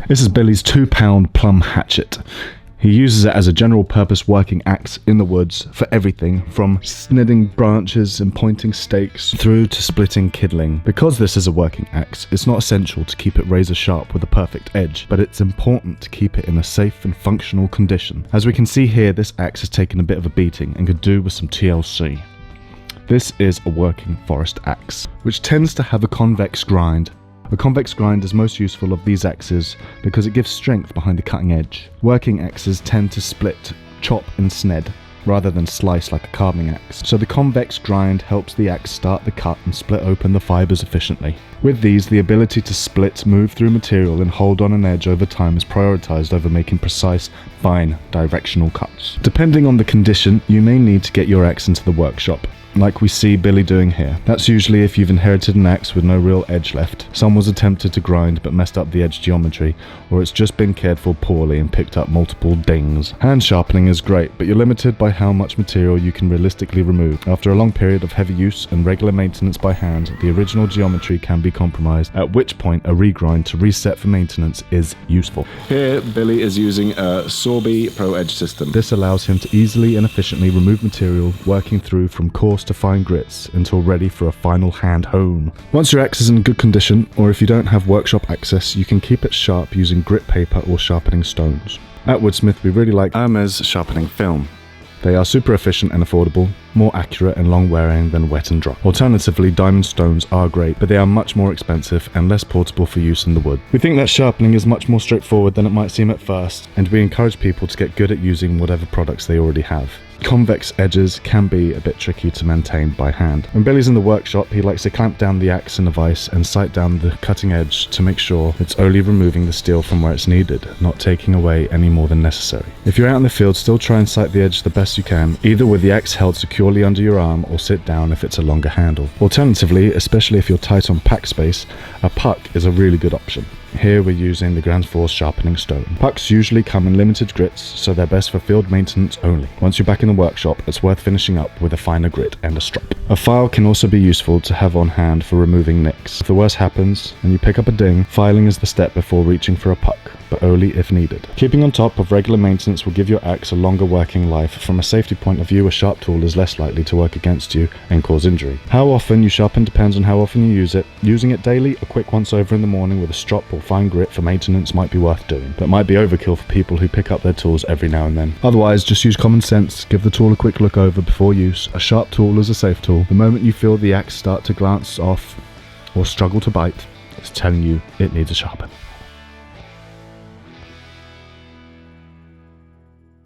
This is Billy's £2 Plumb Hatchet. He uses it as a general purpose working axe in the woods for everything from snedding branches and pointing stakes through to splitting kindling. Because this is a working axe, it's not essential to keep it razor sharp with a perfect edge, but it's important to keep it in a safe and functional condition. As we can see here, this axe has taken a bit of a beating and could do with some TLC. This is a working forest axe, which tends to have a convex grind. A convex grind is most useful of these axes because it gives strength behind the cutting edge. Working axes tend to split, chop and sned, rather than slice like a carving axe. So the convex grind helps the axe start the cut and split open the fibers efficiently. With these, the ability to split, move through material and hold on an edge over time is prioritized over making precise, fine, directional cuts. Depending on the condition, you may need to get your axe into the workshop, like we see Billy doing here. That's usually if you've inherited an axe with no real edge left, some was attempted to grind but messed up the edge geometry, or it's just been cared for poorly and picked up multiple dings. Hand sharpening is great, but you're limited by how much material you can realistically remove. After a long period of heavy use and regular maintenance by hand, the original geometry can be compromised, at which point a regrind to reset for maintenance is useful. Here, Billy is using a Sorby ProEdge system. This allows him to easily and efficiently remove material, working through from coarse to fine grits until ready for a final hand hone. Once your axe is in good condition, or if you don't have workshop access, you can keep it sharp using grit paper or sharpening stones. At Woodsmith, we really like Hermes sharpening film. They are super efficient and affordable, more accurate and long wearing than wet and dry. Alternatively, diamond stones are great, but they are much more expensive and less portable for use in the wood. We think that sharpening is much more straightforward than it might seem at first, and we encourage people to get good at using whatever products they already have. Convex edges can be a bit tricky to maintain by hand. When Billy's in the workshop, he likes to clamp down the axe in a vise and sight down the cutting edge to make sure it's only removing the steel from where it's needed, not taking away any more than necessary. If you're out in the field, still try and sight the edge the best you can, either with the axe held securely under your arm or sit down if it's a longer handle. Alternatively, especially if you're tight on pack space, a puck is a really good option. Here we're using the Gransfors sharpening stone. Pucks usually come in limited grits, so they're best for field maintenance only. Once you're back in the workshop, it's worth finishing up with a finer grit and a strop. A file can also be useful to have on hand for removing nicks. If the worst happens and you pick up a ding, filing is the step before reaching for a puck, but only if needed. Keeping on top of regular maintenance will give your axe a longer working life. From a safety point of view, a sharp tool is less likely to work against you and cause injury. How often you sharpen depends on how often you use it. Using it daily, a quick once over in the morning with a strop or fine grit for maintenance might be worth doing, but might be overkill for people who pick up their tools every now and then. Otherwise, just use common sense, give the tool a quick look over before use. A sharp tool is a safe tool. The moment you feel the axe start to glance off or struggle to bite, it's telling you it needs a sharpen.